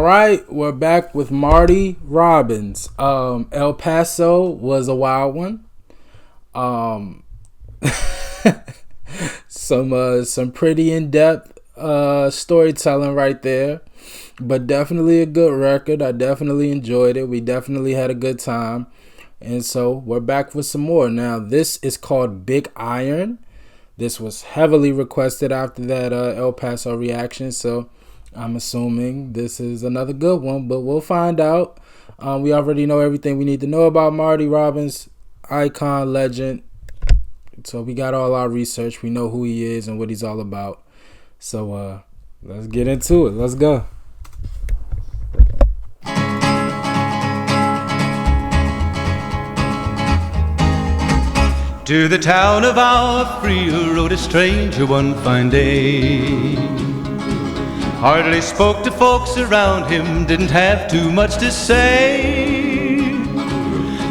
right, we're back with Marty Robbins. El Paso was a wild one. Some pretty in-depth storytelling right there, but definitely a good record. I definitely enjoyed it. We definitely had a good time, and so we're back with some more. Now, this is called Big Iron. This was heavily requested after that El Paso reaction, so I'm assuming this is another good one, but we'll find out. We already know everything we need to know about Marty Robbins, icon, legend. So we got all our research. We know who he is and what he's all about. So let's get into it. Let's go. To the town of our free rode a stranger one fine day. Hardly spoke to folks around him, didn't have too much to say.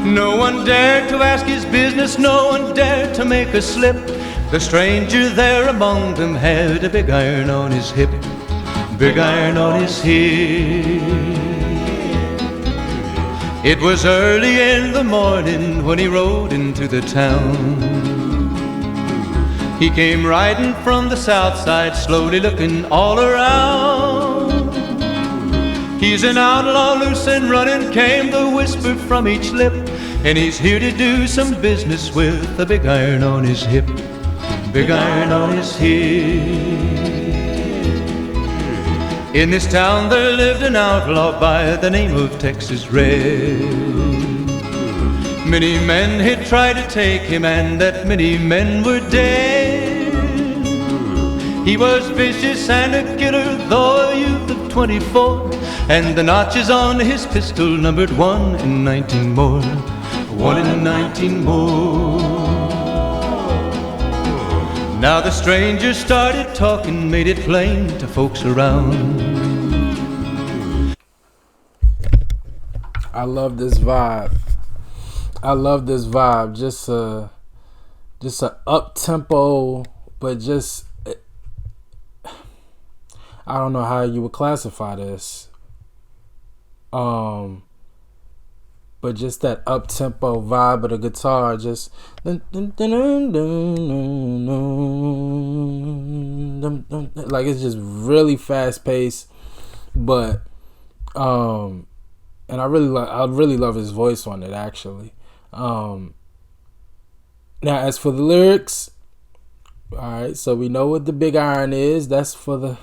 No one dared to ask his business, no one dared to make a slip. The stranger there among them had a big iron on his hip, big iron on his hip. It was early in the morning when he rode into the town. He came riding from the south side, slowly looking all around. He's an outlaw, loose and running, came the whisper from each lip, and he's here to do some business with a big iron on his hip, big iron on his hip. In this town there lived an outlaw by the name of Texas Red. Many men had tried to take him, and that many men were dead. He was vicious and a killer, though a youth of 24, and the notches on his pistol numbered 1 in 19 more, 1 in 19 more. Now the stranger started talking, made it plain to folks around. I love this vibe. Just a up tempo, but just I don't know how you would classify this. But just that up tempo vibe of the guitar, just like it's just really fast paced, but and I really love his voice on it actually. Now as for the lyrics, all right, so we know what the big iron is. That's for the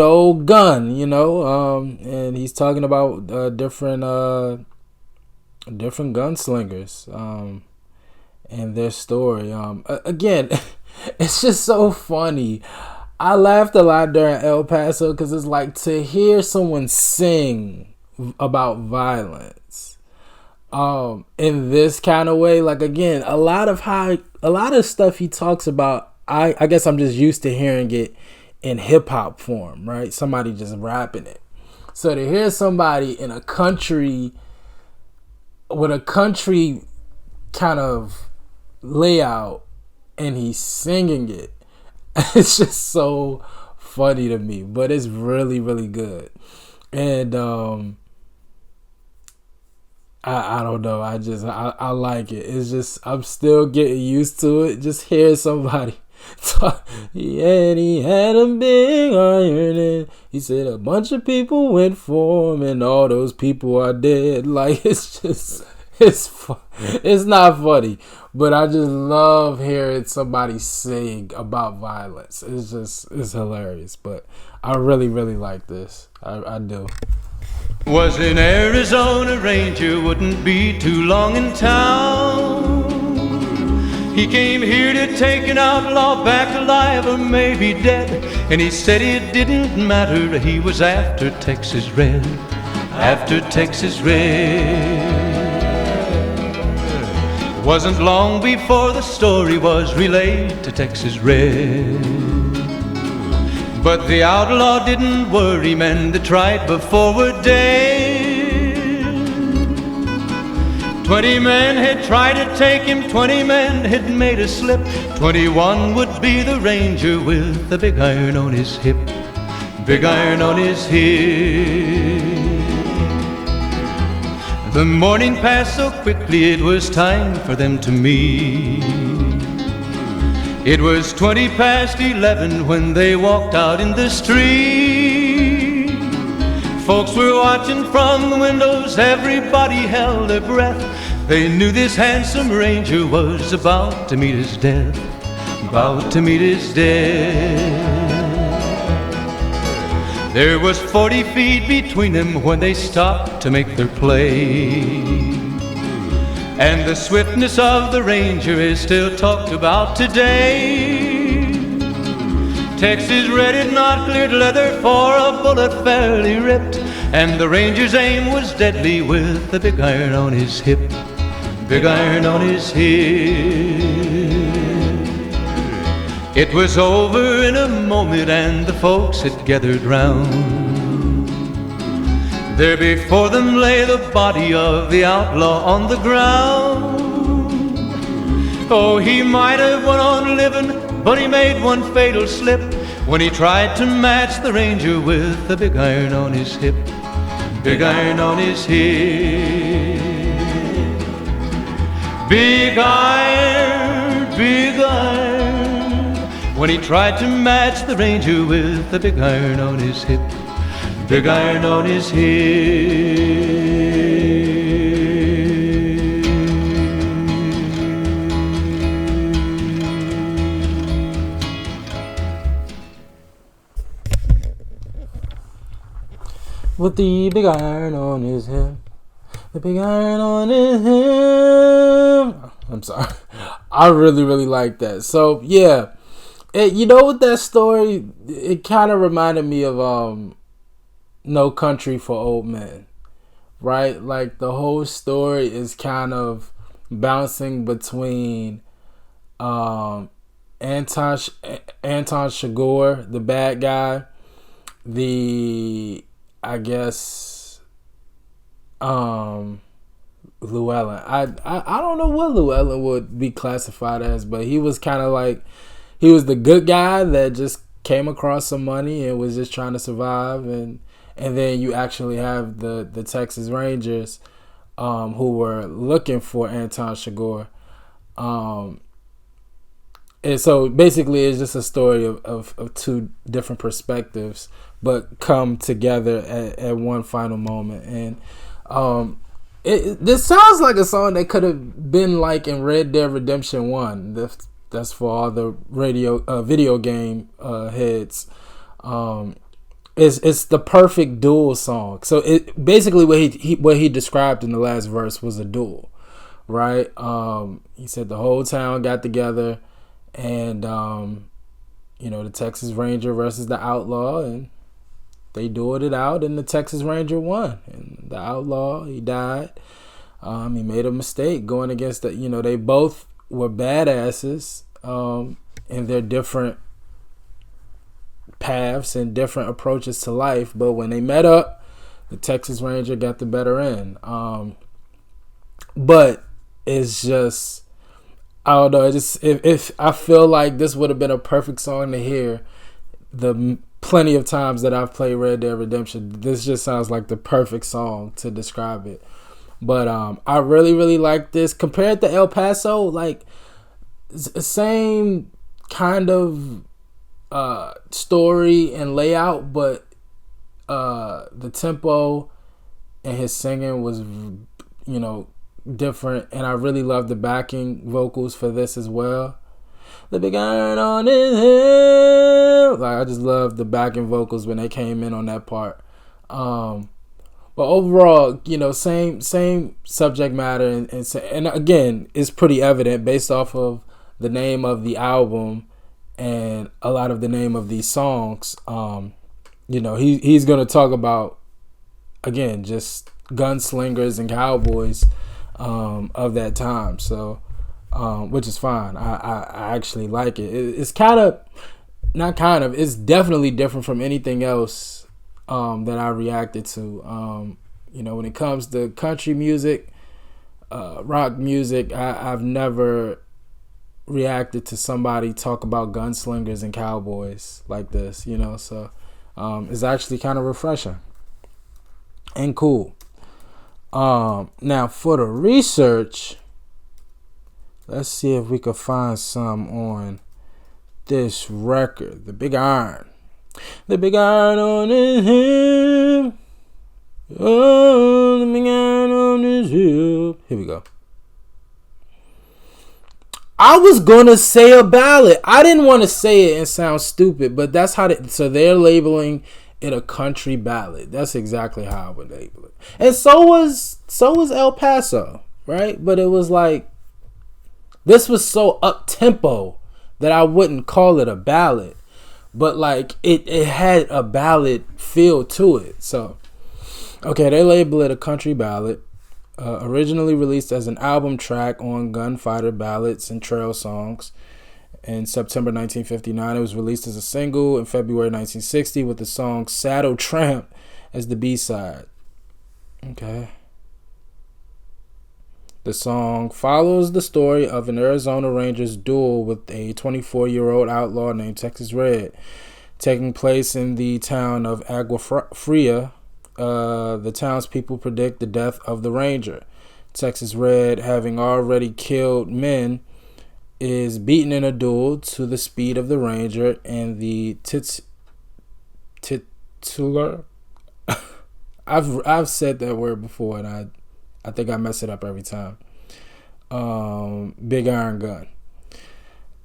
old gun, you know, and he's talking about different gunslingers and their story. Again, it's just so funny. I laughed a lot during El Paso because it's like to hear someone sing about violence in this kind of way. Like again, a lot of stuff he talks about, I guess I'm just used to hearing it in hip hop form, right? Somebody just rapping it. So to hear somebody in a country with a country kind of layout and he's singing it, it's just so funny to me. But it's really, really good. And I don't know. I like it. It's just I'm still getting used to it. Just hearing somebody yeah, and he had a big iron and he said a bunch of people went for him and all those people are dead. Like it's not funny, but I just love hearing somebody sing about violence. It's hilarious, but I really, really like this. I do. Was an Arizona Ranger, wouldn't be too long in town. He came here to take an outlaw back alive or maybe dead, and he said it didn't matter, he was after Texas Red, after Texas Red. Wasn't long before the story was relayed to Texas Red. But the outlaw didn't worry, men that tried before were dead. 20 men had tried to take him, 20 men had made a slip. 21 would be the ranger with the big iron on his hip, big iron on his hip. The morning passed so quickly, it was time for them to meet. It was 11 when they walked out in the street. Folks were watching from the windows, everybody held their breath. They knew this handsome ranger was about to meet his death, about to meet his death. There was 40 feet between them when they stopped to make their play. And the swiftness of the ranger is still talked about today. Texas red had not cleared leather for a bullet fairly ripped, and the ranger's aim was deadly with the big iron on his hip, big iron on his hip. It was over in a moment and the folks had gathered round. There before them lay the body of the outlaw on the ground. Oh, he might have went on living, but he made one fatal slip when he tried to match the ranger with the big iron on his hip, big iron on his hip. Big iron, big iron, when he tried to match the ranger with the big iron on his hip, big iron on his hip. With the big iron on his hip, the big iron on his hip. I'm sorry. I really like that. So yeah. You know what, that story, it kind of reminded me of No Country for Old Men, right? Like the whole story is kind of bouncing between Anton Chigurh, the bad guy, I guess Llewellyn. I don't know what Llewellyn would be classified as, but he was kind of like, he was the good guy that just came across some money and was just trying to survive, and then you actually have the Texas Rangers who were looking for Anton Chigurh. And so basically it's just a story of two different perspectives, but come together at one final moment. And this sounds like a song that could have been like in Red Dead Redemption 1. That's for all the video game heads. It's the perfect duel song. So it basically what he described in the last verse was a duel, right? He said the whole town got together, and the Texas Ranger versus the outlaw, and they dueled it out, and the Texas Ranger won. And the outlaw, he died. He made a mistake going against they both were badasses in their different paths and different approaches to life, but when they met up, the Texas Ranger got the better end. But it's just, I don't know, if I feel like this would have been a perfect song to hear the plenty of times that I've played Red Dead Redemption. This just sounds like the perfect song to describe it. But I really like this. Compared to El Paso, like, same kind of story and layout, but the tempo and his singing was different, and I really love the backing vocals for this as well. The big iron on his head, like, I just love the backing vocals when they came in on that part. But overall, same subject matter, and again, it's pretty evident based off of the name of the album and a lot of the name of these songs. He's going to talk about, again, just gunslingers and cowboys of that time. So, which is fine. I actually like it. It's it's definitely different from anything else that I reacted to. When it comes to country music, rock music, I've never reacted to somebody talk about gunslingers and cowboys like this, so is actually kind of refreshing and cool. Now for the research, let's see if we could find some on this record, The Big Iron. The big iron on his hip. Oh, the big iron on his hip. Here we go. I was gonna say a ballad. I didn't want to say it and sound stupid, but that's how so they're labeling it a country ballad. That's exactly how I would label it. And so was El Paso, right? But it was like, this was so up tempo that I wouldn't call it a ballad. But like it had a ballad feel to it. So okay, they label it a country ballad. Originally released as an album track on Gunfighter Ballads and Trail Songs in September 1959. It was released as a single in February 1960 with the song Saddle Tramp as the B-side. Okay. The song follows the story of an Arizona Ranger's duel with a 24-year-old outlaw named Texas Red, taking place in the town of Agua Fria. The townspeople predict the death of the ranger. Texas Red, having already killed men, is beaten in a duel to the speed of the ranger, and the titular. I've said that word before, and I think I mess it up every time. Big Iron Gun.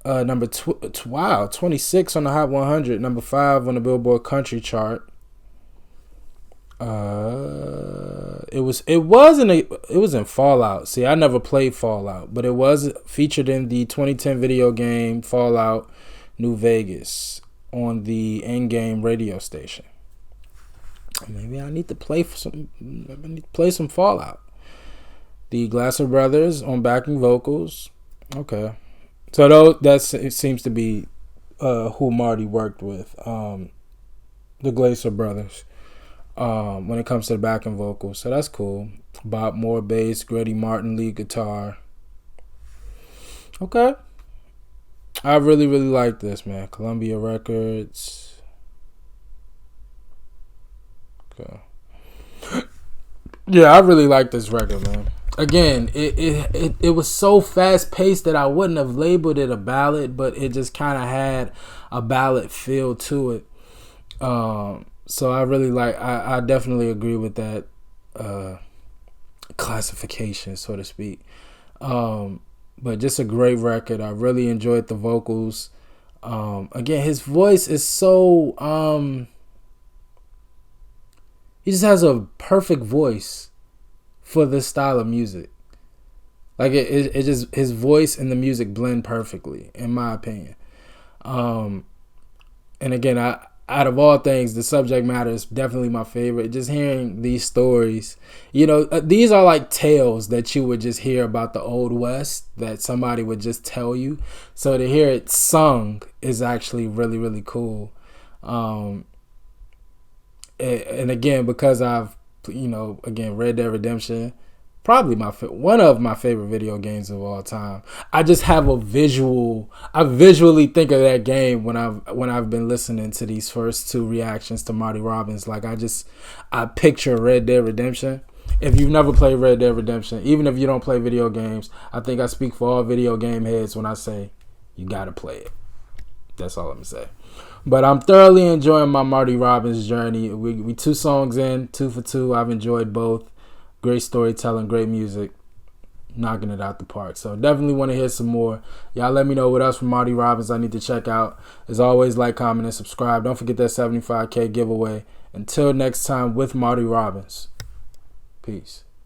Number 26 on the Hot 100. Number 5 on the Billboard Country chart. It was in Fallout. See, I never played Fallout, but it was featured in the 2010 video game Fallout New Vegas on the in-game radio station. Maybe I need to play some Fallout. The Glasser Brothers on backing vocals. Okay, so it seems to be who Marty worked with. The Glaser Brothers. When it comes to the backing vocals, so that's cool. Bob Moore bass, Grady Martin lead guitar. Okay, I really like this, man. Columbia Records. Okay. Yeah, I really like this record, man. Again, it was so fast paced that I wouldn't have labeled it a ballad, but it just kind of had a ballad feel to it. So I really I definitely agree with that classification, so to speak. But just a great record. I really enjoyed the vocals. Again, his voice is so he just has a perfect voice for this style of music. Like it just, his voice and the music blend perfectly, in my opinion. And again, out of all things, the subject matter is definitely my favorite. Just hearing these stories, these are like tales that you would just hear about the Old West that somebody would just tell you. So to hear it sung is actually really, really cool. And again, because I've, Red Dead Redemption, probably one of my favorite video games of all time. I just have I visually think of that game when I've been listening to these first two reactions to Marty Robbins. Like I picture Red Dead Redemption. If you've never played Red Dead Redemption, even if you don't play video games, I think I speak for all video game heads when I say you gotta play it. That's all I'm gonna say. But I'm thoroughly enjoying my Marty Robbins journey. We 2 songs in, 2 for 2. I've enjoyed both. Great storytelling, great music, knocking it out the park. So definitely want to hear some more. Y'all let me know what else from Marty Robbins I need to check out. As always, like, comment, and subscribe. Don't forget that 75K giveaway. Until next time with Marty Robbins. Peace.